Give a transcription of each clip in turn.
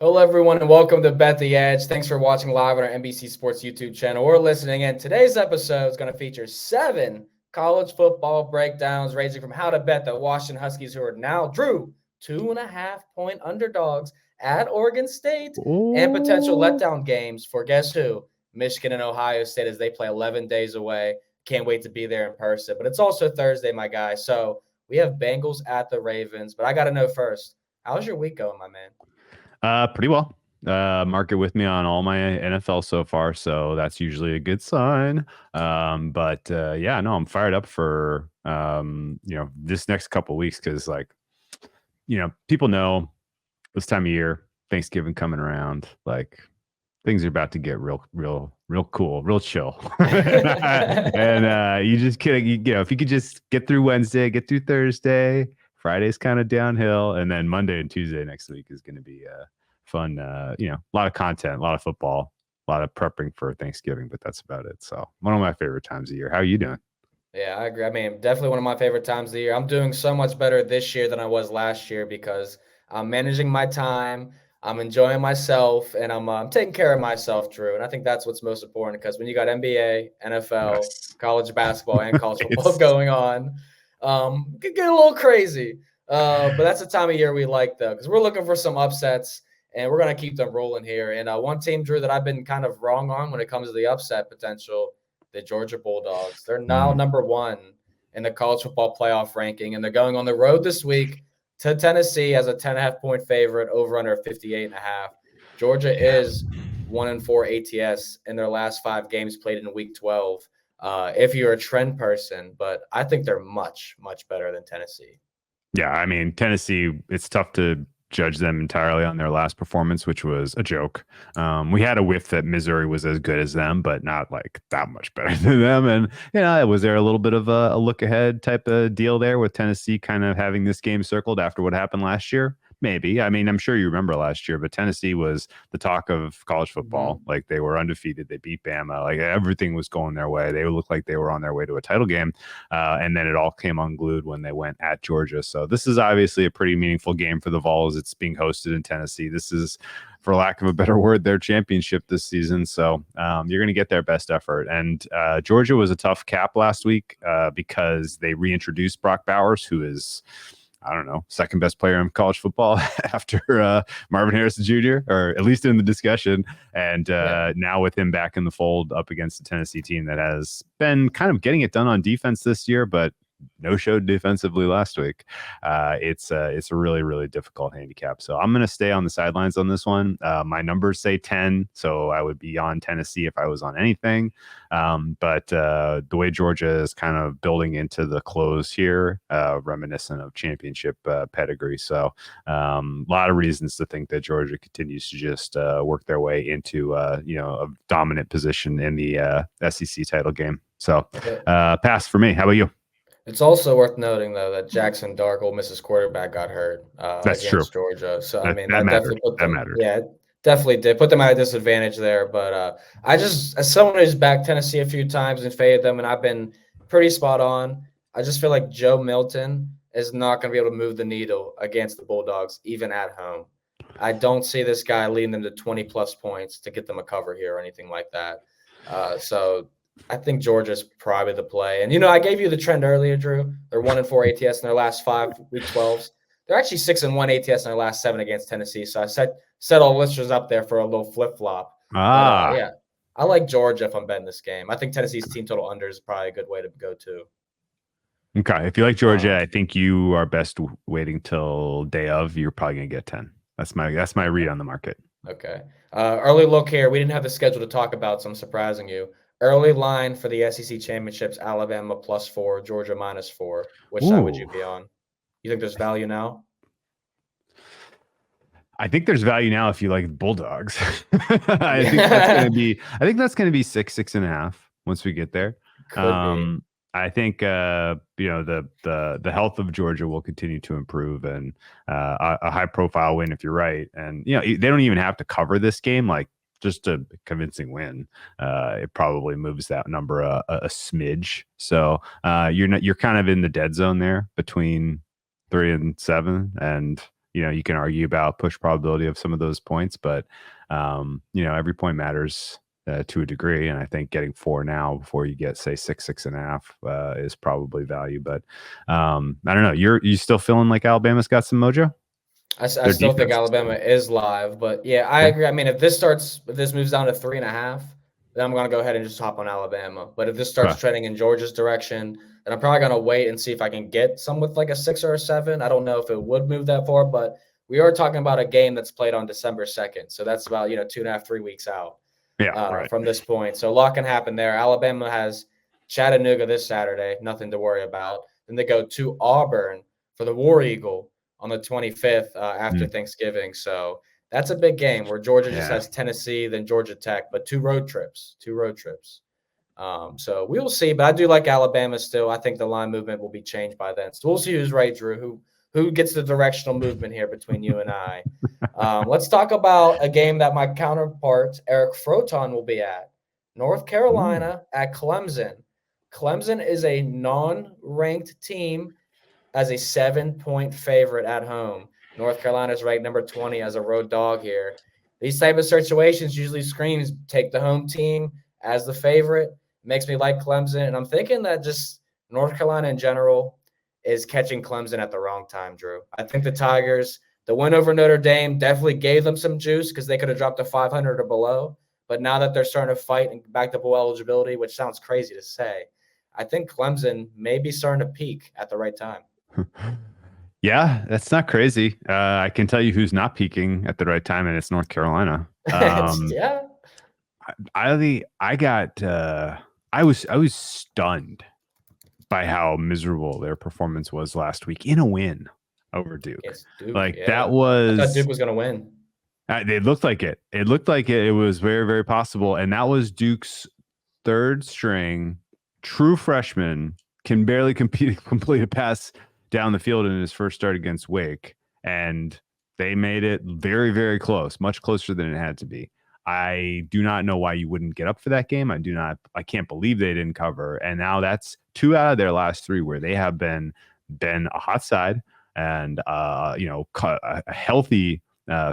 Hello, everyone, and welcome to Bet the Edge. Thanks for watching live on our NBC Sports YouTube channel or listening in. Today's episode is going to feature 7 college football breakdowns, ranging from how to bet the Washington Huskies, who are now, Drew, 2.5-point underdogs at Oregon State, and potential letdown games for guess who? Michigan and Ohio State, as they play 11 days away. Can't wait to be there in person. But it's also Thursday, my guy. So we have Bengals at the Ravens. But I got to know first, how's your week going, my man? Pretty well. Market with me on all my NFL so far, so that's usually a good sign. Yeah, no, I'm fired up for this next couple weeks because people know this time of year, Thanksgiving coming around, like things are about to get real cool, real chill. And you just kidding, if you could just get through Wednesday, get through Thursday, Friday's kind of downhill, and then Monday and Tuesday next week is going to be fun. A lot of content, a lot of football, a lot of prepping for Thanksgiving, but that's about it. So one of my favorite times of year. How are you doing? Yeah, I agree. I mean, definitely one of my favorite times of the year. I'm doing so much better this year than I was last year because I'm managing my time, I'm enjoying myself, and I'm taking care of myself, Drew. And I think that's what's most important because when you got NBA, NFL, Yes. college basketball, and college football It's going on, it could get a little crazy. But that's the time of year we like, though, because we're looking for some upsets, and we're going to keep them rolling here. And one team, Drew, that I've been kind of wrong on when it comes to the upset potential, the Georgia Bulldogs. They're now number 1 in the college football playoff ranking, and they're going on the road this week to Tennessee as a 10.5-point favorite, over under 58.5. Georgia is 1-4 ATS in their last 5 games played in week 12. If you're a trend person, but I think they're much, much better than Tennessee. Yeah, I mean, Tennessee, it's tough to judge them entirely on their last performance, which was a joke. We had a whiff that Missouri was as good as them, but not like that much better than them. And was there a little bit of a look ahead type of deal there with Tennessee kind of having this game circled after what happened last year? Maybe. I mean, I'm sure you remember last year, but Tennessee was the talk of college football. Like, they were undefeated. They beat Bama. Like, everything was going their way. They looked like they were on their way to a title game. And then it all came unglued when they went at Georgia. So this is obviously a pretty meaningful game for the Vols. It's being hosted in Tennessee. This is, for lack of a better word, their championship this season. So you're going to get their best effort. And Georgia was a tough cap last week because they reintroduced Brock Bowers, who is, I don't know, second best player in college football after Marvin Harrison Jr., or at least in the discussion. And now with him back in the fold up against the Tennessee team that has been kind of getting it done on defense this year, but no showed defensively last week. It's a really, really difficult handicap. So I'm going to stay on the sidelines on this one. My numbers say 10, so I would be on Tennessee if I was on anything. But the way Georgia is kind of building into the close here, reminiscent of championship pedigree. So a lot of reasons to think that Georgia continues to just work their way into a dominant position in the SEC title game. So pass for me. How about you? It's also worth noting, though, that Jackson Dark, Ole Miss's quarterback, got hurt That's true. against Georgia. So, I mean, That that mattered. definitely put That them, mattered. yeah, it definitely did put them at a disadvantage there. But I just, as someone who's backed Tennessee a few times and faded them, and I've been pretty spot on, I just feel like Joe Milton is not going to be able to move the needle against the Bulldogs, even at home. I don't see this guy leading them to 20-plus points to get them a cover here or anything like that. So I think Georgia's probably the play. And, I gave you the trend earlier, Drew. They're 1-4 ATS in their last 5 week 12s. They're actually 6-1 ATS in their last 7 against Tennessee. So I set all listeners up there for a little flip-flop. Yeah, I like Georgia if I'm betting this game. I think Tennessee's team total under is probably a good way to go too. Okay. If you like Georgia, I think you are best waiting till day of. You're probably going to get 10. That's my read on the market. Okay. Early look here. We didn't have the schedule to talk about, so I'm surprising you. Early line for the SEC championships: Alabama +4, Georgia -4. Which side would you be on? You think there's value now? I think there's value now if you like Bulldogs. I think that's going to be 6.5 once we get there. Could be. I think the health of Georgia will continue to improve, and a high profile win if you're right. And they don't even have to cover this game. Like, just a convincing win, it probably moves that number a smidge. So you're kind of in the dead zone there between 3 and 7, and you can argue about push probability of some of those points, but every point matters to a degree. And I think getting 4 now before you get, say, 6.5 is probably value. But I don't know. You still feeling like Alabama's got some mojo? I still think Alabama is live, but yeah, I agree. I mean, if this moves down to 3.5, then I'm going to go ahead and just hop on Alabama. But if this starts trending in Georgia's direction, then I'm probably going to wait and see if I can get some with like a 6 or a 7. I don't know if it would move that far, but we are talking about a game that's played on December 2nd. So that's about, 2.5, 3 weeks out from this point. So a lot can happen there. Alabama has Chattanooga this Saturday, nothing to worry about. Then they go to Auburn for the War Eagle on the 25th after Thanksgiving. So that's a big game where Georgia just has Tennessee, then Georgia Tech, but two road trips. So we will see, but I do like Alabama still. I think the line movement will be changed by then. So we'll see who's right, Drew, who gets the directional movement here between you and I. Let's talk about a game that my counterpart, Eric Froton, will be at. North Carolina at Clemson. Clemson is a non-ranked team as a 7-point favorite at home. North Carolina is ranked number 20 as a road dog here. These type of situations usually screams take the home team as the favorite. Makes me like Clemson, and I'm thinking that just North Carolina in general is catching Clemson at the wrong time, Drew. I think the Tigers, the win over Notre Dame definitely gave them some juice because they could have dropped to 500 or below. But now that they're starting to fight and back to bowl eligibility, which sounds crazy to say, I think Clemson may be starting to peak at the right time. Yeah, that's not crazy. I can tell you who's not peaking at the right time, and it's North Carolina. Yeah. I was stunned by how miserable their performance was last week in a win over Duke. Yes, Duke, that was. I thought Duke was going to win. It looked like it. It looked like it was very, very possible, and that was Duke's third string true freshman can barely complete a pass down the field in his first start against Wake, and they made it very, very close, much closer than it had to be. I do not know why you wouldn't get up for that game. I can't believe they didn't cover. And now that's 2 out of their last 3 where they have been a hot side and a healthy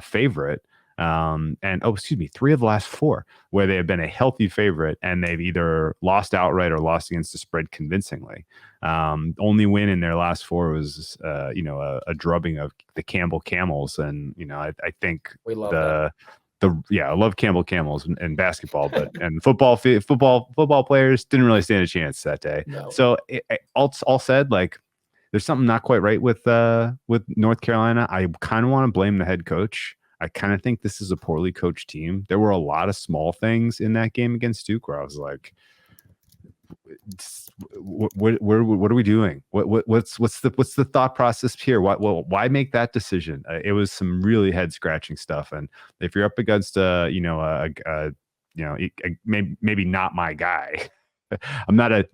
favorite. And 3 of the last 4 where they have been a healthy favorite and they've either lost outright or lost against the spread convincingly. Only win in their last 4 was a drubbing of the Campbell Camels, and I think we love that. I love Campbell Camels and basketball, but and football players didn't really stand a chance that day. No. So all said, like there's something not quite right with North Carolina. I kind of want to blame the head coach. I kind of think this is a poorly coached team. There were a lot of small things in that game against Duke where I was like, what are we doing? What's the thought process here? Why make that decision? It was some really head scratching stuff. And if you're up against maybe not my guy, I'm not a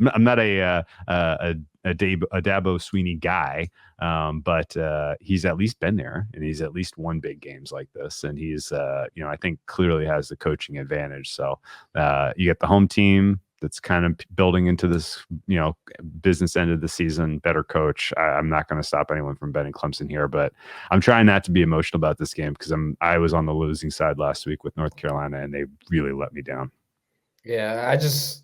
Dabo Sweeney guy, but he's at least been there and he's at least won big games like this, and he's I think clearly has the coaching advantage. So you get the home team that's kind of building into this business end of the season, better coach. I'm not going to stop anyone from betting Clemson here, but I'm trying not to be emotional about this game because I was on the losing side last week with North Carolina and they really let me down. Yeah,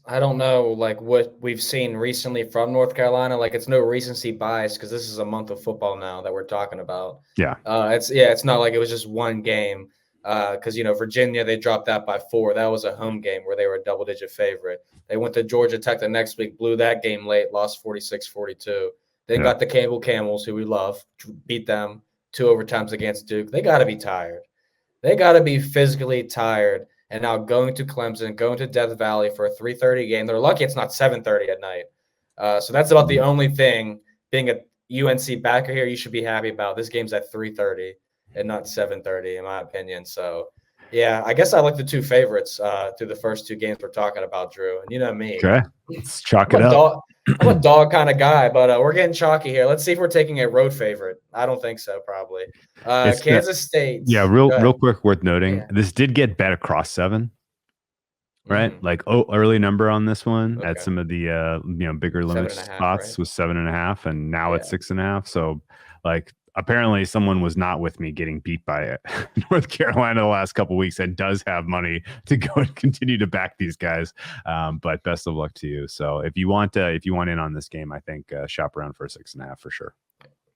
I don't know like what we've seen recently from North Carolina. Like it's no recency bias because this is a month of football now that we're talking about. Yeah. It's not like it was just one game. Because Virginia, they dropped that by 4. That was a home game where they were a double-digit favorite. They went to Georgia Tech the next week, blew that game late, lost 46-42. Then got the Campbell Camels, who we love, beat them 2 overtimes against Duke. They got to be tired. They got to be physically tired. And now going to Clemson, going to Death Valley for a 3:30 game. They're lucky it's not 7:30 at night. So that's about the only thing. Being a UNC backer here, you should be happy about. This game's at 3:30. And not 7:30, in my opinion. So, yeah, I guess I like the 2 favorites through the first 2 games we're talking about, Drew. And you know me. Okay, let's chalk it up. I'm a dog kind of guy, but we're getting chalky here. Let's see if we're taking a road favorite. I don't think so, probably. Kansas State. Yeah, real quick, worth noting. This did get bet across 7. Right, like early number on this one at some of the bigger limit spots was 7.5, and now it's 6.5. So like apparently someone was not with me getting beat by North Carolina the last couple of weeks and does have money to go and continue to back these guys. But best of luck to you. So if you want in on this game, I think shop around for a 6.5 for sure.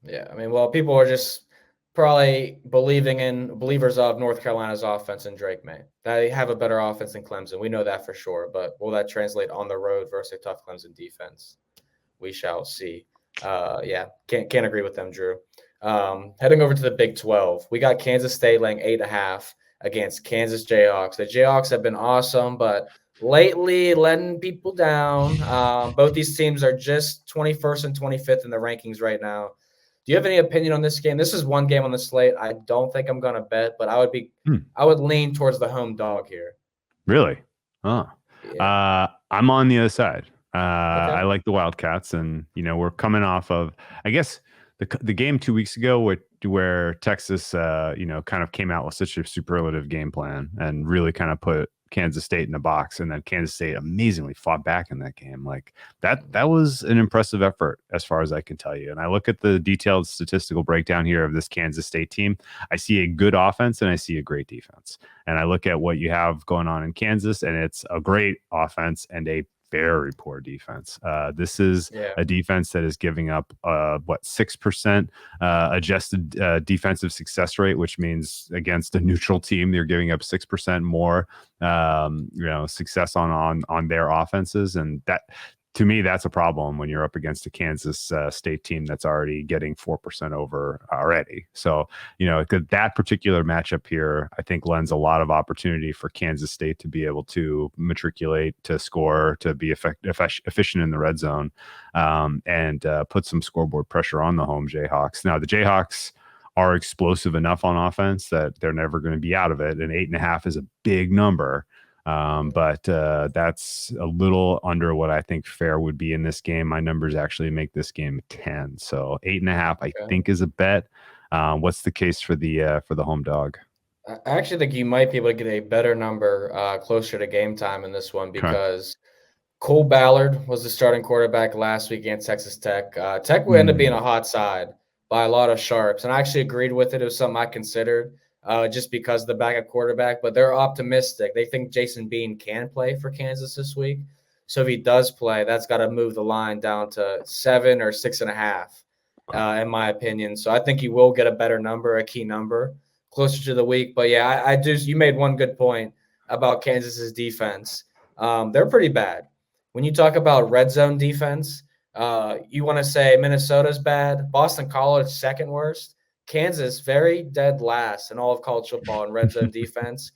Yeah, I mean, well, people are just probably believers of North Carolina's offense and Drake May. They have a better offense than Clemson. We know that for sure. But will that translate on the road versus a tough Clemson defense? We shall see. Yeah, can't agree with them, Drew. Heading over to the Big 12, we got Kansas State laying 8.5 against Kansas Jayhawks. The Jayhawks have been awesome, but lately letting people down. Both these teams are just 21st and 25th in the rankings right now. Do you have any opinion on this game? This is one game on the slate. I don't think I'm going to bet, but I would lean towards the home dog here. Really? Oh, yeah. I'm on the other side. Okay. I like the Wildcats, and we're coming off of, I guess, the game 2 weeks ago where Texas, kind of came out with such a superlative game plan and really kind of put Kansas State in a box, and then Kansas State amazingly fought back in that game. Like that was an impressive effort as far as I can tell you. And I look at the detailed statistical breakdown here of this Kansas State team. I see a good offense and I see a great defense. And I look at what you have going on in Kansas, and it's a great offense and a very poor defense. This is a defense that is giving up 6% adjusted defensive success rate, which means against a neutral team they're giving up 6% more success on their offenses, and that, to me, that's a problem when you're up against a Kansas State team that's already getting 4% over already. So, that particular matchup here, I think, lends a lot of opportunity for Kansas State to be able to matriculate, to score, to be efficient in the red zone, and put some scoreboard pressure on the home Jayhawks. Now, the Jayhawks are explosive enough on offense that they're never going to be out of it. And 8.5 is a big number. But that's a little under what I think fair would be in this game. My numbers actually make this game 10. So 8.5, I think, is a bet. What's the case for the home dog? I actually think you might be able to get a better number closer to game time in this one, because Cole Ballard was the starting quarterback last week against Texas Tech. Tech would end up being a hot side by a lot of sharps, and I actually agreed with it. It was something I considered. Just because of the backup quarterback, but they're optimistic. They think Jason Bean can play for Kansas this week. So if he does play, that's got to move the line down to 7 or 6.5, in my opinion. So I think you will get a better number, a key number, closer to the week. But yeah, you made one good point about Kansas's defense. They're pretty bad. When you talk about red zone defense, you want to say Minnesota's bad, Boston College second worst. Kansas, very dead last in all of college football in red zone defense.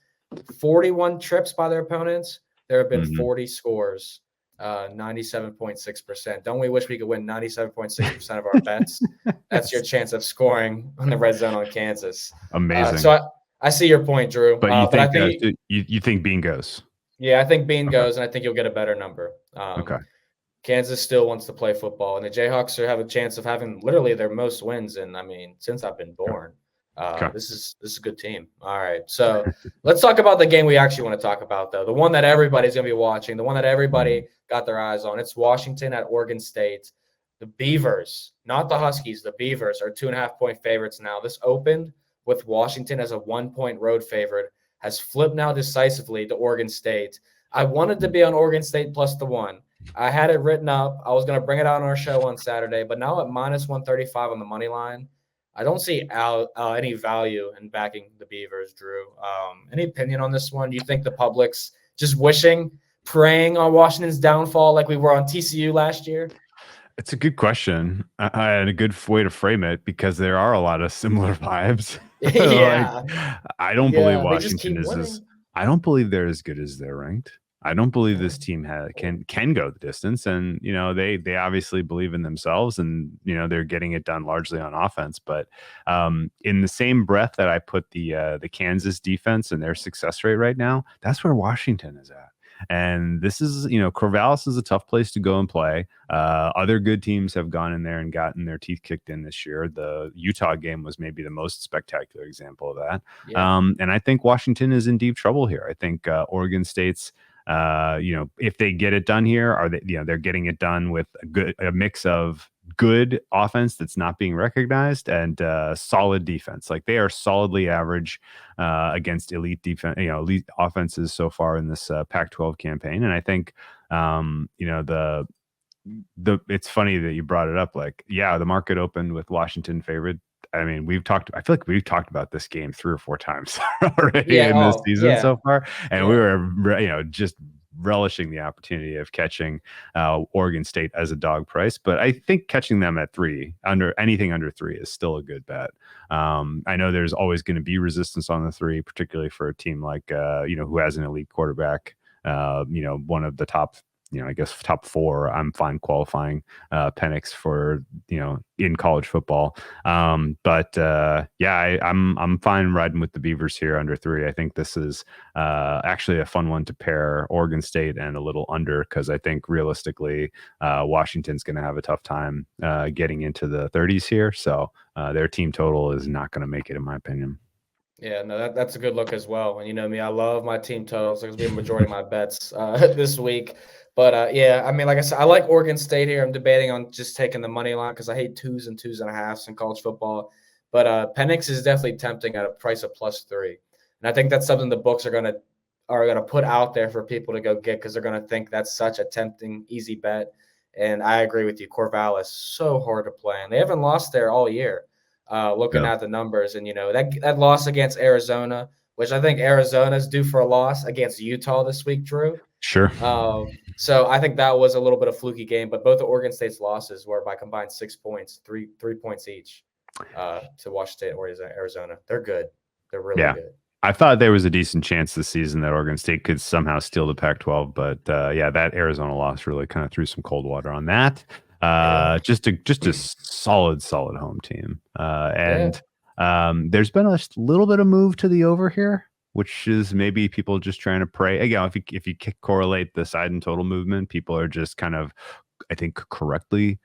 41 trips by their opponents. There have been 40 scores, 97.6%. Don't we wish we could win 97.6% of our bets? That's your chance of scoring on the red zone on Kansas. Amazing. So I see your point, Drew. But I think you think Bean goes. Yeah, I think Bean goes, and I think you'll get a better number. Okay. Kansas still wants to play football, and the Jayhawks have a chance of having literally their most wins since I've been born. This is a good team. All right, so let's talk about the game we actually want to talk about, though. The one that everybody's going to be watching, the one that everybody got their eyes on. It's Washington at Oregon State. The Beavers, not the Huskies, the Beavers are 2.5-point favorites now. This opened with Washington as a 1-point road favorite, has flipped now decisively to Oregon State. I wanted to be on Oregon State plus the 1. I had it written up. I was going to bring it out on our show on Saturday, but now at minus 135 on the money line, I don't see any value in backing the Beavers, Drew. Any opinion on this one? Do you think the public's just praying on Washington's downfall like we were on TCU last year? It's a good question and a good way to frame it, because there are a lot of similar vibes. Yeah. I don't believe Washington is I don't believe they're as good as they're ranked. I don't believe this team can go the distance, and they obviously believe in themselves, and they're getting it done largely on offense. But in the same breath that I put the Kansas defense and their success rate right now, that's where Washington is at. And this is, Corvallis is a tough place to go and play. Other good teams have gone in there and gotten their teeth kicked in this year. The Utah game was maybe the most spectacular example of that. Yeah. And I think Washington is in deep trouble here. I think Oregon State's, if they get it done here, they're getting it done with a mix of good offense that's not being recognized, and solid defense. Like, they are solidly average against elite defense, elite offenses so far in this Pac-12 campaign. And I think it's funny that you brought it up. Like, yeah, the market opened with Washington favored. I mean, I feel like we've talked about this game 3 or 4 times already in this season so far. And we were, just relishing the opportunity of catching Oregon State as a dog price. But I think catching them at 3, anything under 3, is still a good bet. I know there's always going to be resistance on the 3, particularly for a team like, who has an elite quarterback, one of the top, I guess top 4. I'm fine qualifying Penix for, in college football. I'm fine riding with the Beavers here under 3. I think this is actually a fun one to pair Oregon State and a little under, because I think realistically Washington's going to have a tough time getting into the 30s here. So their team total is not going to make it, in my opinion. Yeah, no, that's a good look as well. And you know me, I love my team totals. It's going to be a majority of my bets this week. But I mean, like I said, I like Oregon State here. I'm debating on just taking the money line because I hate 2s and 2.5s in college football. But Penix is definitely tempting at a price of +3, and I think that's something the books are gonna put out there for people to go get, because they're gonna think that's such a tempting, easy bet. And I agree with you. Corvallis, so hard to play, and they haven't lost there all year. Looking at the numbers, and that loss against Arizona, which I think Arizona's due for a loss against Utah this week, Drew. Sure. So I think that was a little bit of fluky game, but both of Oregon State's losses were by combined 6 points, three points each to Washington or Arizona. They're good. They're really good. I thought there was a decent chance this season that Oregon State could somehow steal the Pac-12, but that Arizona loss really kind of threw some cold water on that. Just a solid home team. There's been a little bit of move to the over here, which is maybe people just trying to pray. Again, if you correlate the side and total movement, people are just kind of, I think, correctly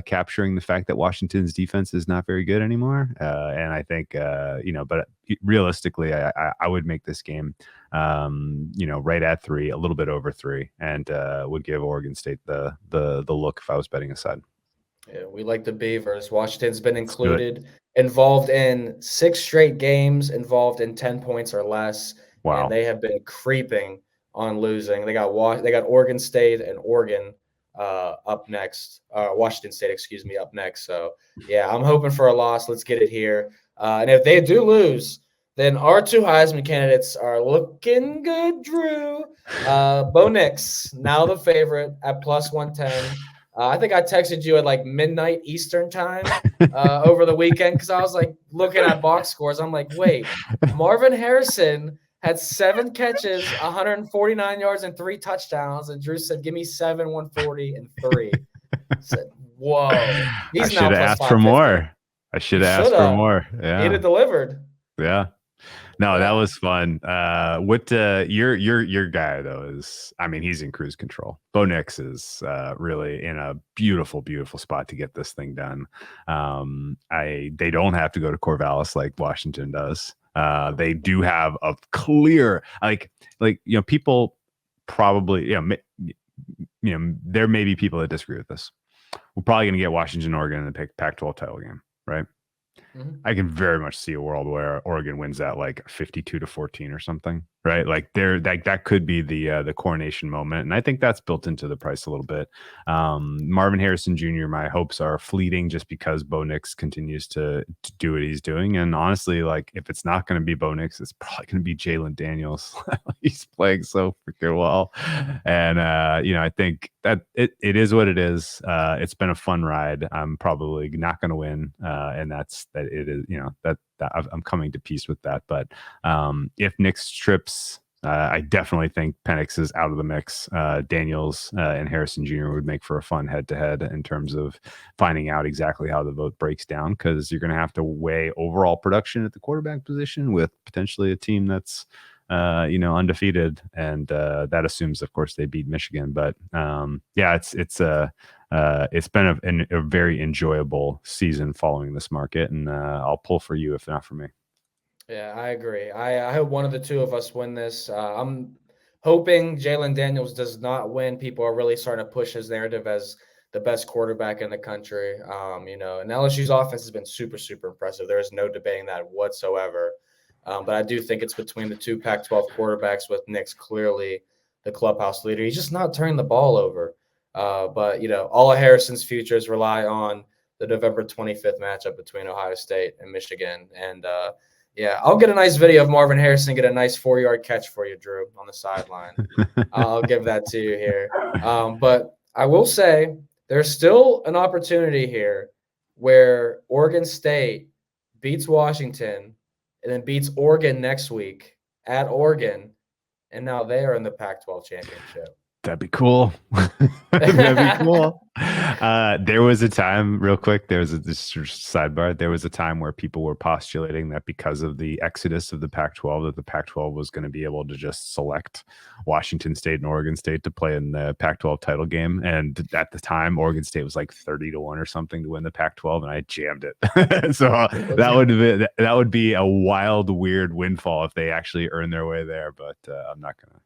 capturing the fact that Washington's defense is not very good anymore. And I think, but realistically, I would make this game, right at 3, a little bit over 3, and would give Oregon State the look if I was betting aside. Yeah, we like the Beavers. Washington's been involved in 6 straight games, involved in 10 points or less. Wow. And they have been creeping on losing. They got Oregon State and Oregon up next. Washington State, excuse me, up next. So, yeah, I'm hoping for a loss. Let's get it here. And if they do lose, then our 2 Heisman candidates are looking good, Drew. Bo Nix, now the favorite at +110. I think I texted you at like midnight Eastern time over the weekend, because I was like looking at box scores. I'm like, wait, Marvin Harrison had 7 catches, 149 yards, and 3 touchdowns. And Drew said, give me 7, 140, and 3. I said, whoa. I should have asked for more. I should have asked for more. Yeah. He'd have delivered. Yeah. No, that was fun. What your guy though is, I mean, he's in cruise control. Bo Nix is really in a beautiful spot to get this thing done. They don't have to go to Corvallis like Washington does. They do have a clear, people probably, there may be people that disagree with this. We're probably going to get Washington, Oregon in the Pac-12 title game, right? Mm-hmm. I can very much see a world where Oregon wins that like 52-14 or something, right? Like that could be the coronation moment, and I think that's built into the price a little bit. Marvin Harrison Jr., my hopes are fleeting just because Bo Nix continues to do what he's doing, and honestly, like if it's not going to be Bo Nix, it's probably going to be Jalen Daniels. He's playing so freaking well, and I think that it is what it is. It's been a fun ride. I'm probably not going to win, and that's that. It is, that I'm coming to peace with that. But if Nix trips, I definitely think Penix is out of the mix. Daniels and Harrison Jr. would make for a fun head-to-head in terms of finding out exactly how the vote breaks down, because you're going to have to weigh overall production at the quarterback position with potentially a team that's undefeated, and that assumes, of course, they beat Michigan. But it's been a very enjoyable season following this market, and I'll pull for you if not for me. Yeah, I agree. I hope one of the two of us win this. I'm hoping Jalen Daniels does not win. People are really starting to push his narrative as the best quarterback in the country. And LSU's offense has been super, super impressive. There is no debating that whatsoever. But I do think it's between the two Pac-12 quarterbacks, with Nick's clearly the clubhouse leader. He's just not turning the ball over. But all of Harrison's futures rely on the November 25th matchup between Ohio State and Michigan. And I'll get a nice video of Marvin Harrison get a nice 4-yard catch for you, Drew, on the sideline. I'll give that to you here. But I will say there's still an opportunity here where Oregon State beats Washington and then beats Oregon next week at Oregon, and now they are in the Pac-12 championship. That'd be cool. That'd be cool. There was a time, real quick, this sidebar. There was a time where people were postulating that because of the exodus of the Pac-12, that the Pac-12 was going to be able to just select Washington State and Oregon State to play in the Pac-12 title game. And at the time, Oregon State was like 30-1 or something to win the Pac-12, and I jammed it. So that would be a wild, weird windfall if they actually earn their way there. But I'm not gonna.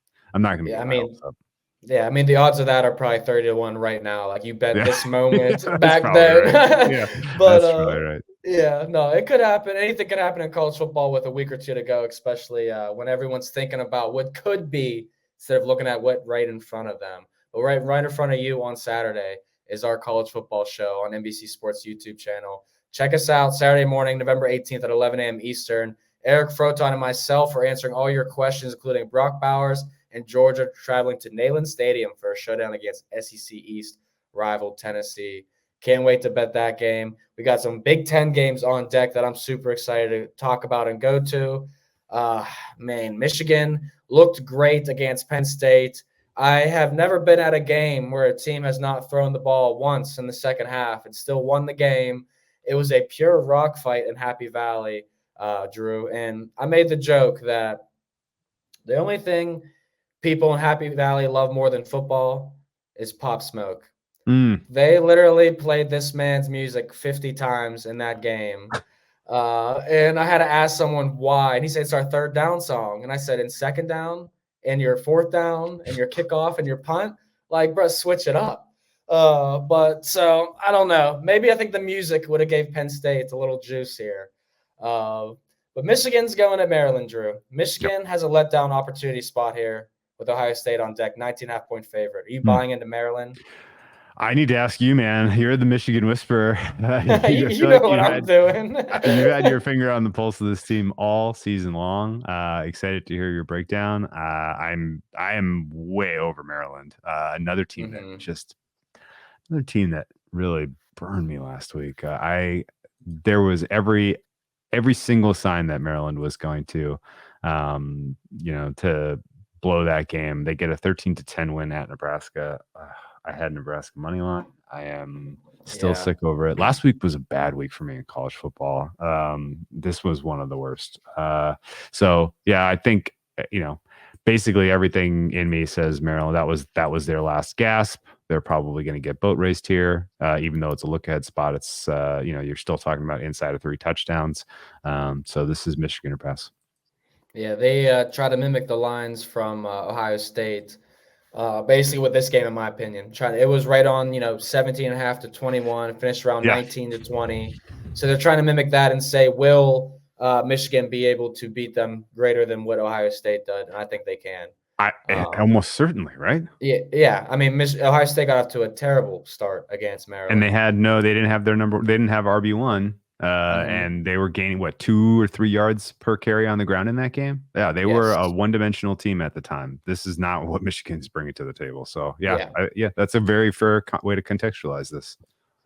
Yeah, the odds of that are probably 30-1 right now. Like, you bet this moment back then. Right. Yeah, but that's probably right. Yeah, no, it could happen. Anything could happen in college football with a week or two to go, especially when everyone's thinking about what could be instead of looking at what right in front of them. But right in front of you on Saturday is our college football show on NBC Sports YouTube channel. Check us out Saturday morning, November 18th at 11 a.m. Eastern. Eric Froton and myself are answering all your questions, including Brock Bowers and Georgia traveling to Neyland Stadium for a showdown against SEC East rival Tennessee. Can't wait to bet that game. We got some Big Ten games on deck that I'm super excited to talk about and go to. Michigan looked great against Penn State. I have never been at a game where a team has not thrown the ball once in the second half and still won the game. It was a pure rock fight in Happy Valley, Drew. And I made the joke that the only thing people in Happy Valley love more than football is Pop Smoke. They literally played this man's music 50 times in that game. And I had to ask someone why. And he said, it's our third down song. And I said, in second down, and your fourth down, and your kickoff, and your punt? Like, bro, switch it up. But so, I don't know. Maybe I think the music would have gave Penn State a little juice here. But Michigan's going at Maryland, Drew. Michigan has a letdown opportunity spot here with Ohio State on deck, 19.5-point favorite. Are you buying into Maryland? I need to ask you, man. You're the Michigan whisperer. you know what I'm doing. You had your finger on the pulse of this team all season long. Excited to hear your breakdown. I am way over Maryland. Another team that really burned me last week. There was every single sign that Maryland was going to blow that game. They get a 13-10 win at Nebraska. I had Nebraska money line. I am still sick over it. Last week was a bad week for me in college football. This was one of the worst. I think basically everything in me says Maryland. That was their last gasp. They're probably going to get boat raced here, even though it's a look ahead spot. It's you're still talking about inside of 3 touchdowns. So this is Michigan or pass. Yeah, they try to mimic the lines from Ohio State. Basically with this game, in my opinion, it was right on 17.5 to 21, finished around 19 to 20. So they're trying to mimic that and say, will Michigan be able to beat them greater than what Ohio State did? And I think they can. Almost certainly, right? Yeah. Ohio State got off to a terrible start against Maryland, and they didn't have their number. They didn't have RB1. And they were gaining 2 or 3 yards per carry on the ground in that game. Yeah, they were a one-dimensional team at the time. This is not what Michigan's bringing to the table. So that's a very fair way to contextualize this.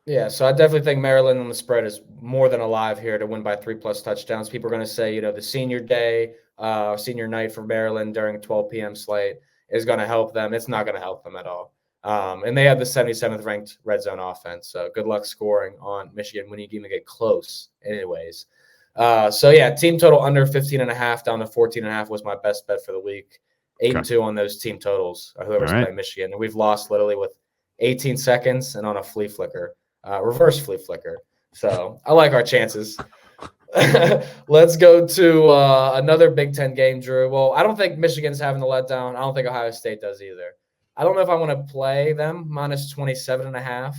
Yeah, so I definitely think Maryland on the spread is more than alive here to win by 3+ touchdowns. People are going to say, the senior day, senior night for Maryland during a 12 p.m. slate is going to help them. It's not going to help them at all. And they have the 77th ranked red zone offense. So good luck scoring on Michigan when you even get close anyways. Team total under 15.5 down to 14.5 was my best bet for the week. 8-2 on those team totals, whoever's playing Michigan. And we've lost literally with 18 seconds and on a flea flicker, reverse flea flicker. So I like our chances. Let's go to another Big Ten game, Drew. Well, I don't think Michigan's having the letdown. I don't think Ohio State does either. I don't know if I want to play them minus 27.5.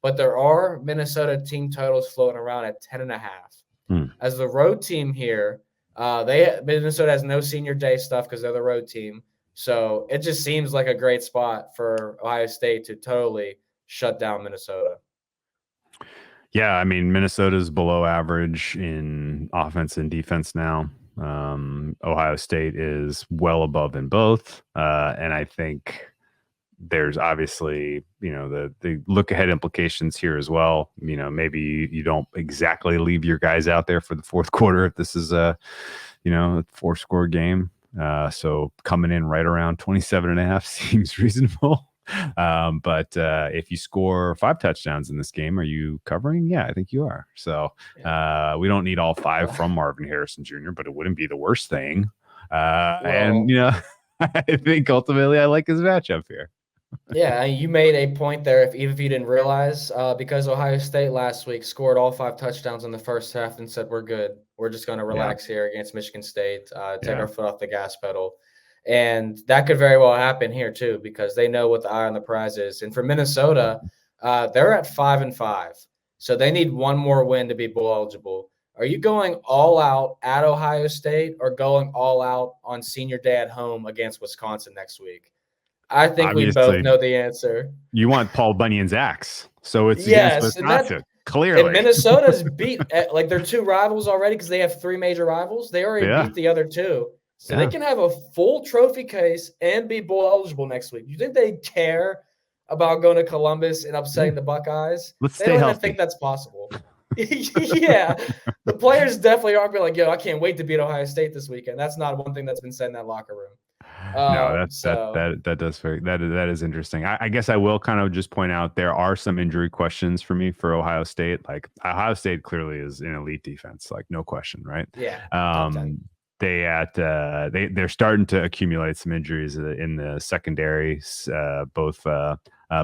but there are Minnesota team totals floating around at 10.5. As the road team here, Minnesota has no senior day stuff because they're the road team. So it just seems like a great spot for Ohio State to totally shut down Minnesota. Yeah, I mean, Minnesota's below average in offense and defense now. Ohio State is well above in both. And I think there's obviously, the look ahead implications here as well. Maybe you don't exactly leave your guys out there for the fourth quarter if this is a 4-score game. So coming in right around 27.5 seems reasonable. But if you score 5 touchdowns in this game, are you covering? Yeah, I think you are. So we don't need all 5 from Marvin Harrison Jr., but it wouldn't be the worst thing. And I think ultimately I like his matchup here. Yeah, you made a point there. Even if you didn't realize, because Ohio State last week scored all 5 touchdowns in the first half and said, "We're good. We're just going to relax here against Michigan State, take our foot off the gas pedal." And that could very well happen here too, because they know what the eye on the prize is. And for Minnesota, they're at 5-5, so they need one more win to be bowl eligible. Are you going all out at Ohio State or going all out on senior day at home against Wisconsin next week? I think we both know the answer. You want Paul Bunyan's axe, so it's against Wisconsin. Clearly, and Minnesota's beat like their 2 rivals already because they have 3 major rivals. They already beat the other 2, so they can have a full trophy case and be bowl eligible next week. You think they care about going to Columbus and upsetting the Buckeyes? Let's they stay don't healthy. even think that's possible. Yeah, the players definitely aren't be like, "Yo, I can't wait to beat Ohio State this weekend." That's not one thing that's been said in that locker room. No, that is interesting. I guess I will kind of just point out there are some injury questions for me for Ohio State. Like Ohio State clearly is an elite defense, like no question, right? Yeah. They're starting to accumulate some injuries in the secondary.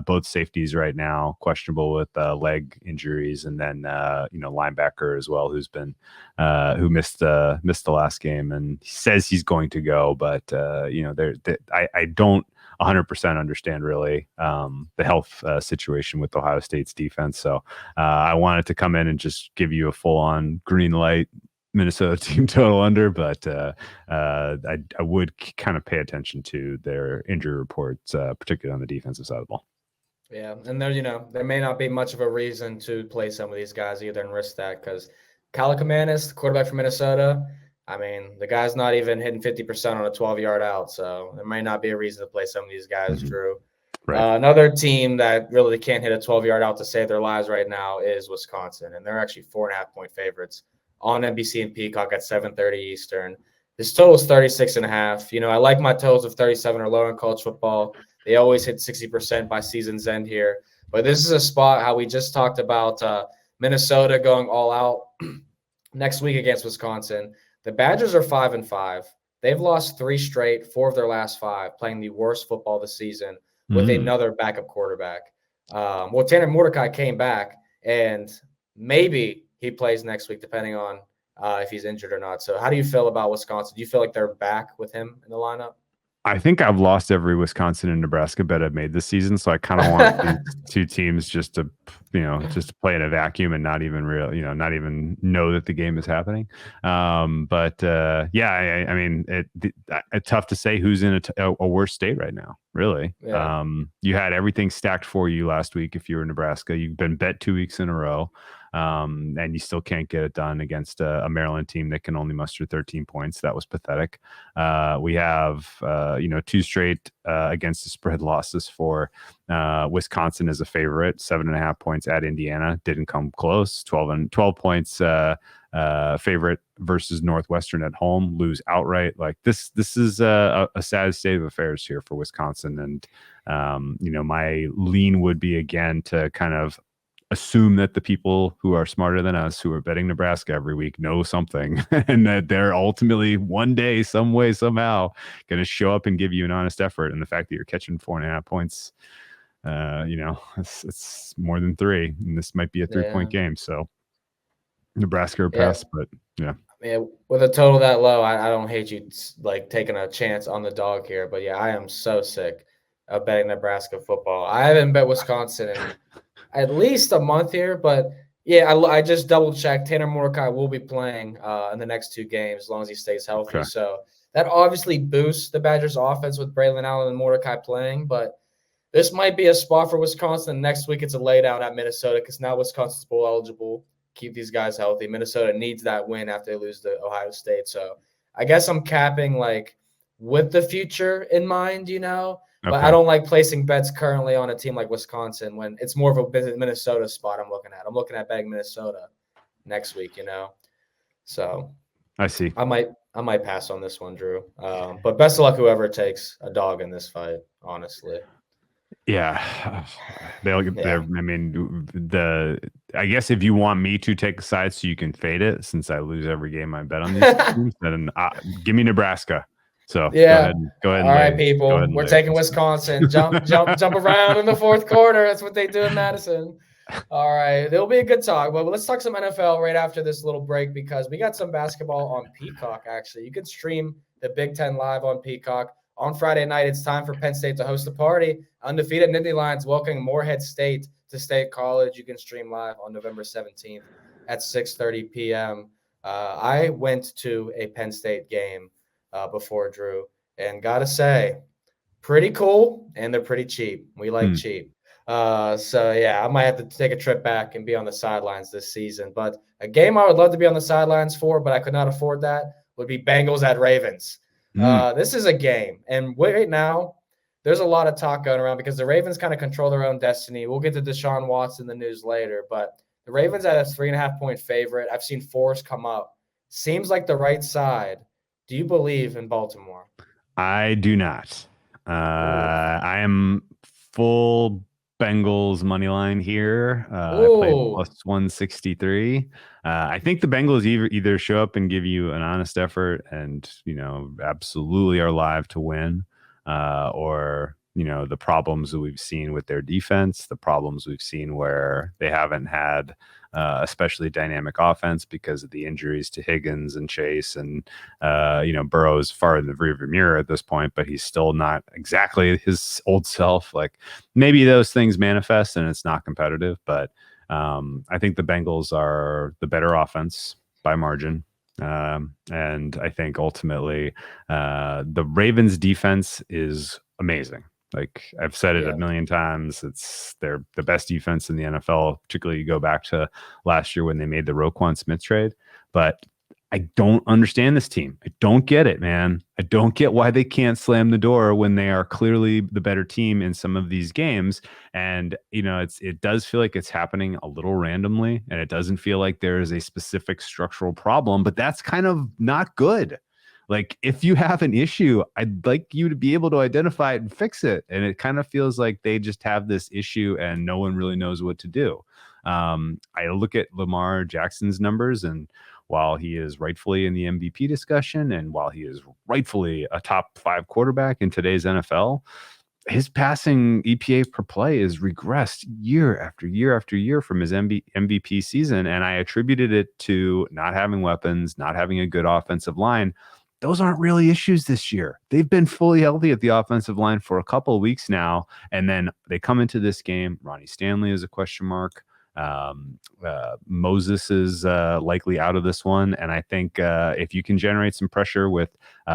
Both safeties right now questionable with leg injuries, and then linebacker as well, who's been who missed the last game, and he says he's going to go, but I don't 100% understand really the health situation with Ohio State's defense. So I wanted to come in and just give you a full on green light Minnesota team total under, but I would kind of pay attention to their injury reports, particularly on the defensive side of the ball. Yeah, and there may not be much of a reason to play some of these guys either and risk that, because Kaliakmanis, the quarterback from Minnesota, I mean, the guy's not even hitting 50% on a 12-yard out, so there may not be a reason to play some of these guys, Drew. Right. Another team that really can't hit a 12-yard out to save their lives right now is Wisconsin, and they're actually 4.5-point favorites on NBC and Peacock at 7:30 Eastern. This total is 36.5. I like my totals of 37 or lower in college football. They always hit 60% by season's end here. But this is a spot, how we just talked about Minnesota going all out next week against Wisconsin. The Badgers are 5-5. They've lost 3 straight, 4 of their last 5, playing the worst football this season with another backup quarterback. Tanner Mordecai came back, and maybe he plays next week, depending on if he's injured or not. So how do you feel about Wisconsin? Do you feel like they're back with him in the lineup? I think I've lost every Wisconsin and Nebraska bet I've made this season, so I kind of want these 2 teams just to play in a vacuum and not even not even know that the game is happening. I mean, it's tough to say who's in a worse state right now. Really, you had everything stacked for you last week. If you were Nebraska, you've been bet 2 weeks in a row. And you still can't get it done against a Maryland team that can only muster 13 points. That was pathetic. We have, 2 straight against the spread losses for Wisconsin as a favorite, 7.5 points at Indiana. Didn't come close. 12 points favorite versus Northwestern at home, lose outright. Like this is a sad state of affairs here for Wisconsin. And, my lean would be again to kind of assume that the people who are smarter than us, who are betting Nebraska every week, know something, and that they're ultimately one day, some way, somehow going to show up and give you an honest effort. And the fact that you're catching 4.5 points, it's more than 3, and this might be a 3-point game. So Nebraska or pass, but yeah. With a total that low, I don't hate you like taking a chance on the dog here, but yeah, I am so sick of betting Nebraska football. I haven't bet Wisconsin at least a month here. But yeah, I just double checked. Tanner Mordecai will be playing in the next 2 games as long as he stays healthy. Okay. So that obviously boosts the Badgers' offense with Braylon Allen and Mordecai playing. But this might be a spot for Wisconsin. Next week, it's a laydown at Minnesota because now Wisconsin's bowl eligible. Keep these guys healthy. Minnesota needs that win after they lose to Ohio State. So I guess I'm capping like with the future in mind, but I Okay. don't like placing bets currently on a team like Wisconsin when it's more of a Minnesota spot I'm looking at. I'm looking at betting Minnesota next week, So I see. I might pass on this one, Drew. But best of luck whoever takes a dog in this fight, honestly. Yeah, they'll get Yeah. there. I mean, I guess if you want me to take a side so you can fade it, since I lose every game I bet on these teams, then give me Nebraska. So Yeah. go ahead. All right, people. We're taking Wisconsin. Jump around in the fourth quarter. That's what they do in Madison. All right. It'll be a good talk. But let's talk some NFL right after this little break because we got some basketball on Peacock, actually. You can stream the Big Ten live on Peacock. On Friday night, it's time for Penn State to host a party. Undefeated Nittany Lions welcoming Morehead State to State College. You can stream live on November 17th at 6:30 p.m. I went to a Penn State game before, Drew, and gotta say, pretty cool, and they're pretty cheap. We like cheap. So, yeah, I might have to take a trip back and be on the sidelines this season. But a game I would love to be on the sidelines for, but I could not afford that, would be Bengals at Ravens. This is a game. And right now, there's a lot of talk going around because the Ravens kind of control their own destiny. We'll get to Deshaun Watson in the news later, but the Ravens at a 3.5-point favorite. I've seen 4s come up. Seems like the right side. Do you believe in Baltimore? I do not. I am full Bengals money line here. I play plus 163. I think the Bengals either show up and give you an honest effort and, absolutely are live to win, or, the problems that we've seen with their defense, the problems we've seen where they haven't had especially dynamic offense because of the injuries to Higgins and Chase and, Burrow's far in the rearview mirror at this point, but he's still not exactly his old self. Like maybe those things manifest and it's not competitive, but I think the Bengals are the better offense by margin. And I think ultimately the Ravens defense is amazing. Like I've said it a million times, they're the best defense in the NFL, particularly you go back to last year when they made the Roquan Smith trade. But I don't understand this team. I don't get it, man. I don't get why they can't slam the door when they are clearly the better team in some of these games. And, it does feel like it's happening a little randomly, and it doesn't feel like there is a specific structural problem, but that's kind of not good. Like if you have an issue, I'd like you to be able to identify it and fix it. And it kind of feels like they just have this issue and no one really knows what to do. I look at Lamar Jackson's numbers, and while he is rightfully in the MVP discussion and while he is rightfully a top 5 quarterback in today's NFL, his passing EPA per play is regressed year after year after year from his MVP season. And I attributed it to not having weapons, not having a good offensive line. Those aren't really issues this year. They've been fully healthy at the offensive line for a couple of weeks now. And then they come into this game. Ronnie Stanley is a question mark. Moses is likely out of this one. And I think if you can generate some pressure with, we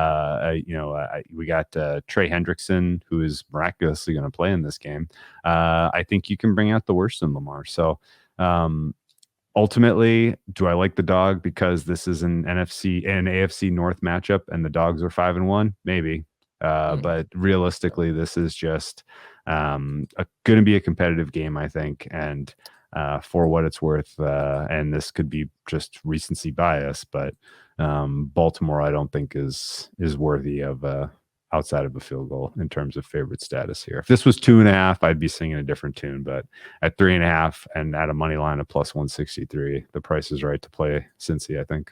got Trey Hendrickson, who is miraculously going to play in this game. I think you can bring out the worst in Lamar. So, ultimately, do I like the dog because this is an AFC North matchup and the dogs are 5-1? Maybe. But realistically, this is just going to be a competitive game, I think. And for what it's worth, and this could be just recency bias, but Baltimore, I don't think is worthy of outside of a field goal in terms of favorite status here. If this was 2.5, I'd be singing a different tune, but at 3.5 and at a money line of plus 163, the price is right to play Cincy, I think.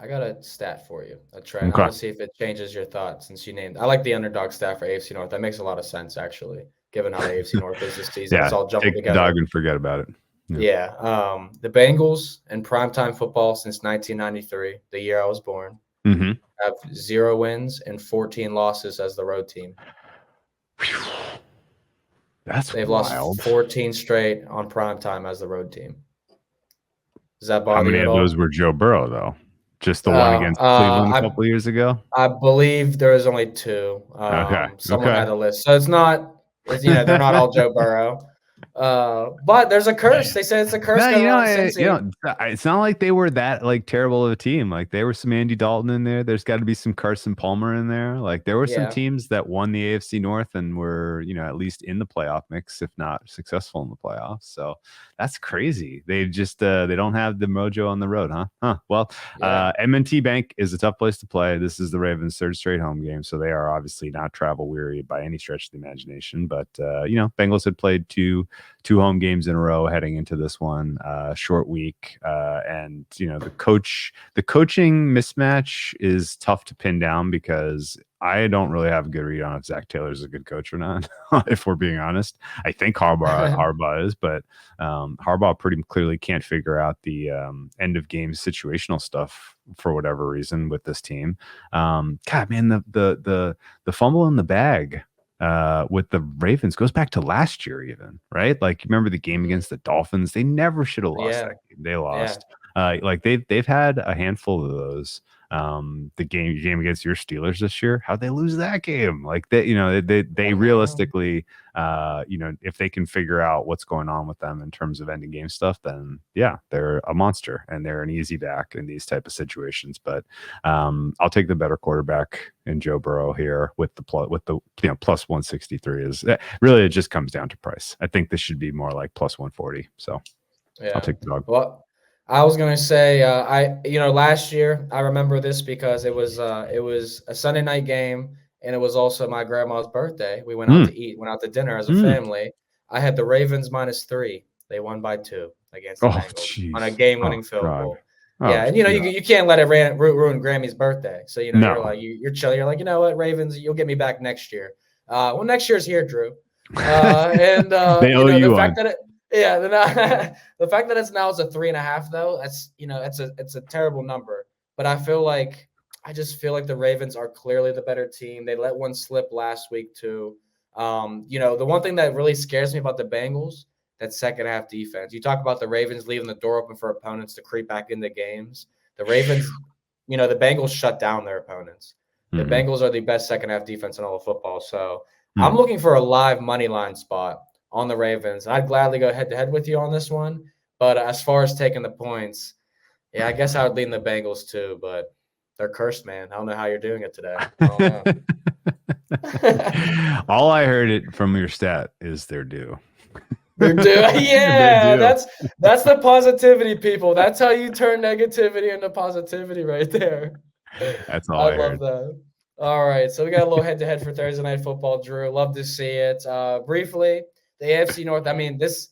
I got a stat for you, a trend. Okay. I want to see if it changes your thoughts since you named. I like the underdog stat for AFC North. That makes a lot of sense, actually, given how the AFC North is this season. Yeah, it's all jumbled take together. The dog and forget about it. Yeah. The Bengals in primetime football since 1993, the year I was born, have 0 wins and 14 losses as the road team. That's They've wild. lost 14 straight on prime time as the road team. Does that How bother you many at of those all? were Joe Burrow, though? Just the one against Cleveland a couple years ago? I believe there was only 2. Okay. Someone had a list. So they're not all Joe Burrow. But there's a curse. They say it's a curse No, going around Cincy. it's not like they were that like terrible of a team. Like there was some Andy Dalton in there. There's got to be some Carson Palmer in there. Like there were some Yeah. teams that won the AFC North and were, at least in the playoff mix, if not successful in the playoffs. So that's crazy. They just they don't have the mojo on the road, huh? Well, Yeah. M&T Bank is a tough place to play. This is the Ravens' third straight home game, so they are obviously not travel weary by any stretch of the imagination. But Bengals had played two home games in a row heading into this one, short week, and the coaching mismatch is tough to pin down because I don't really have a good read on if Zach Taylor's a good coach or not. If we're being honest, I think Harbaugh is, but Harbaugh pretty clearly can't figure out the end of game situational stuff for whatever reason with this team. God, man, the fumble in the bag with the Ravens goes back to last year, even, right? Like, remember the game against the Dolphins? They never should have lost that game. They lost. Like they've had a handful of those. The game against your Steelers this year, how'd they lose that game? Like they realistically, if they can figure out what's going on with them in terms of ending game stuff, then yeah, they're a monster and they're an easy back in these type of situations. But I'll take the better quarterback in Joe Burrow here with the plus 163 is really, it just comes down to price. I think this should be more like plus 140. So I'll take the dog. Well, I was gonna say, last year I remember this because it was a Sunday night game and it was also my grandma's birthday. We went out to dinner as a family. I had the Ravens -3. They won by 2 against the Bengals on a game-winning field goal. Yeah, and you can't let it ruin Grammy's birthday. So you're like you're chill. You're like, you know what, Ravens, you'll get me back next year. Well, next year's here, Drew. And they owe you one. The fact that it's now a 3.5 though, that's it's a terrible number. But I just feel like the Ravens are clearly the better team. They let one slip last week too. The one thing that really scares me about the Bengals, that second half defense. You talk about the Ravens leaving the door open for opponents to creep back into games. The Ravens, the Bengals shut down their opponents. The Bengals are the best second half defense in all of football. So I'm looking for a live money line spot on the Ravens. I'd gladly go head to head with you on this one. But as far as taking the points, yeah, I guess I would lean the Bengals too, but they're cursed, man. I don't know how you're doing it today. All I heard from your stat is they're due. They're due. Yeah, that's the positivity, people. That's how you turn negativity into positivity right there. That's all I love that. All right, so we got a little head-to-head for Thursday Night Football, Drew. Love to see it. Briefly, the AFC North, I mean, this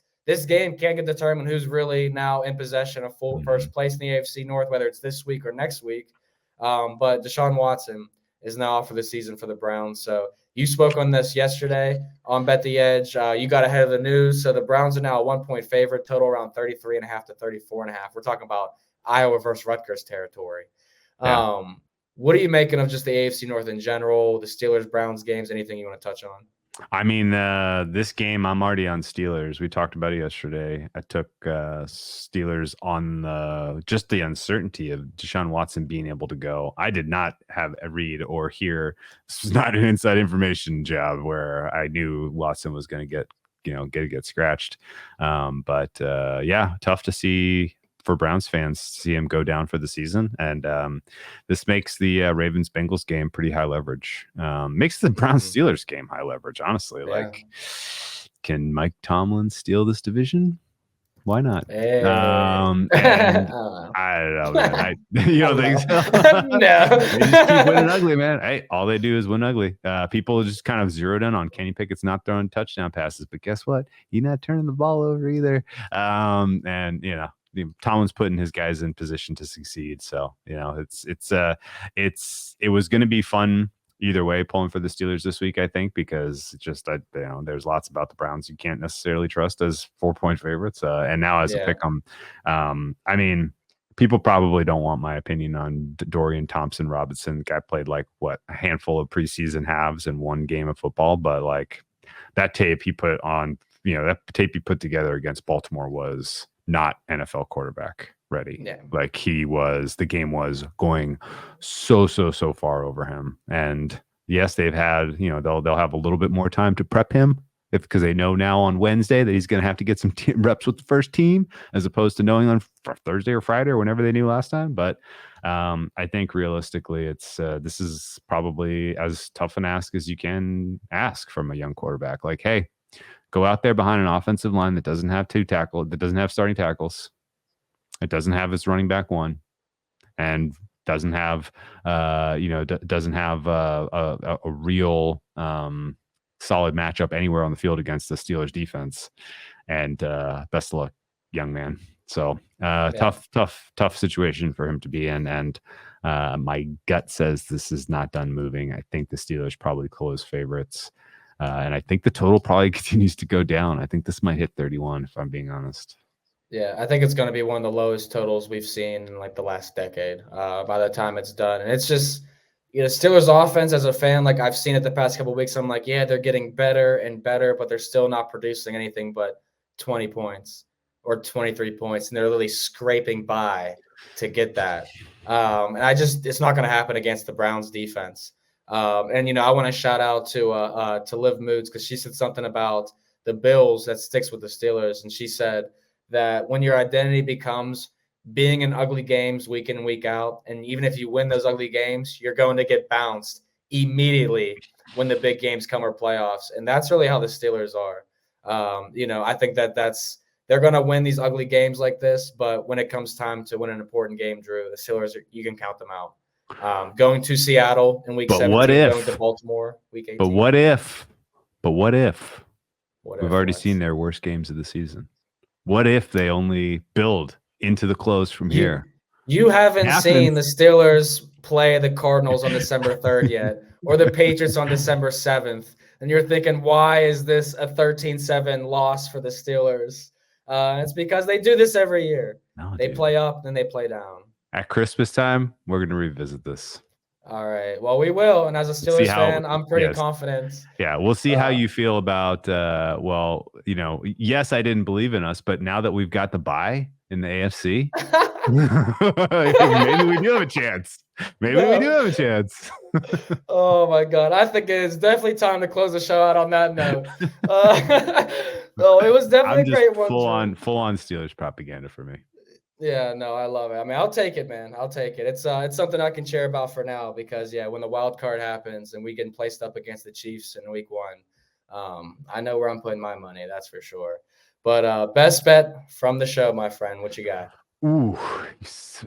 game can't get determined who's really now in possession of full first place in the AFC North, whether it's this week or next week. But Deshaun Watson is now off for the season for the Browns. So you spoke on this yesterday on Bet the Edge. You got ahead of the news. So the Browns are now a 1-point favorite, total around 33.5 to 34.5. We're talking about Iowa versus Rutgers territory. Yeah. What are you making of just the AFC North in general, the Steelers-Browns games, anything you want to touch on? I mean, this game, I'm already on Steelers. We talked about it yesterday. I took Steelers on just the uncertainty of Deshaun Watson being able to go. I did not have a read or hear. This was not an inside information job where I knew Watson was going to get scratched. But tough to see for Browns fans to see him go down for the season. And this makes the Ravens-Bengals game pretty high leverage. Makes the Browns-Steelers game high leverage, honestly. Yeah. Like, can Mike Tomlin steal this division? Why not? Hey. I don't know, man. You don't think so? No. They just keep winning ugly, man. Hey, all they do is win ugly. People just kind of zeroed in on Kenny Pickett's not throwing touchdown passes, but guess what? He's not turning the ball over either. Tomlin's putting his guys in position to succeed. So, it was going to be fun either way pulling for the Steelers this week, I think, because there's lots about the Browns you can't necessarily trust as 4-point favorites. And now as a pick 'em, I mean, people probably don't want my opinion on Dorian Thompson-Robinson. Guy played a handful of preseason halves in one game of football, but that tape he put on, that tape he put together against Baltimore was not NFL quarterback ready. Yeah. Like the game was going so far over him. And yes, they've had, they'll have a little bit more time to prep him because they know now on Wednesday that he's going to have to get some reps with the first team as opposed to knowing on Thursday or Friday or whenever they knew last time. But I think realistically, this is probably as tough an ask as you can ask from a young quarterback. Like, hey, go out there behind an offensive line that doesn't have that doesn't have starting tackles. It doesn't have its running back one, and doesn't have, doesn't have a real solid matchup anywhere on the field against the Steelers defense. And best of luck, young man. So tough situation for him to be in. And my gut says this is not done moving. I think the Steelers probably close favorites. And I think the total probably continues to go down. I think this might hit 31, if I'm being honest. Yeah, I think it's going to be one of the lowest totals we've seen in like the last decade by the time it's done. And it's just, Steelers offense as a fan, like I've seen it the past couple of weeks. I'm like, yeah, they're getting better and better, but they're still not producing anything but 20 points or 23 points. And they're literally scraping by to get that. And it's not going to happen against the Browns defense. And I want to shout out to Liv Moods because she said something about the Bills that sticks with the Steelers. And she said that when your identity becomes being in ugly games week in and week out, and even if you win those ugly games, you're going to get bounced immediately when the big games come or playoffs. And that's really how the Steelers are. I think they're going to win these ugly games like this, but when it comes time to win an important game, Drew, the Steelers, you can count them out. Going to Seattle in week 17, going to Baltimore week 18. But what if we've already seen their worst games of the season? What if they only build into the close from here? You haven't seen the Steelers play the Cardinals on December 3rd yet, or the Patriots on December 7th. And you're thinking, why is this a 13-7 loss for the Steelers? It's because they do this every year. They play up, then they play down. At Christmas time, we're going to revisit this. All right. Well, we will. And as a Steelers fan, I'm pretty confident. Yeah, we'll see how you feel about, yes, I didn't believe in us, but now that we've got the bye in the AFC, maybe we do have a chance. We do have a chance. Oh, my God. I think it is definitely time to close the show out on that note. It was definitely a great one. Full on Steelers propaganda for me. Yeah, no, I love it. I mean, I'll take it, man. I'll take it. It's something I can cheer about for now because, when the wild card happens and we get placed up against the Chiefs in week 1, I know where I'm putting my money. That's for sure. But best bet from the show, my friend. What you got? Ooh,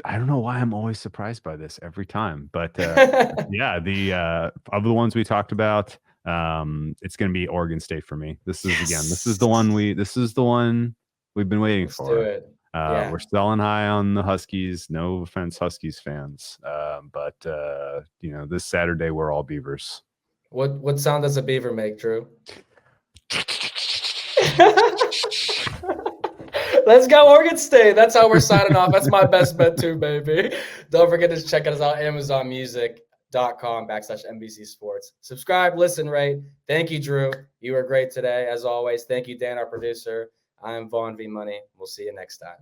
I don't know why I'm always surprised by this every time. But, the of the ones we talked about, it's going to be Oregon State for me. This is the one we've been waiting for. Do it. We're selling high on the Huskies. No offense, Huskies fans. But this Saturday we're all Beavers. What sound does a beaver make, Drew? Let's go Oregon State. That's how we're signing off. That's my best bet too, baby. Don't forget to check us out, AmazonMusic.com/NBC Sports. Subscribe, listen, rate. Thank you, Drew. You were great today, as always. Thank you, Dan, our producer. I'm Vaughn V Money. We'll see you next time.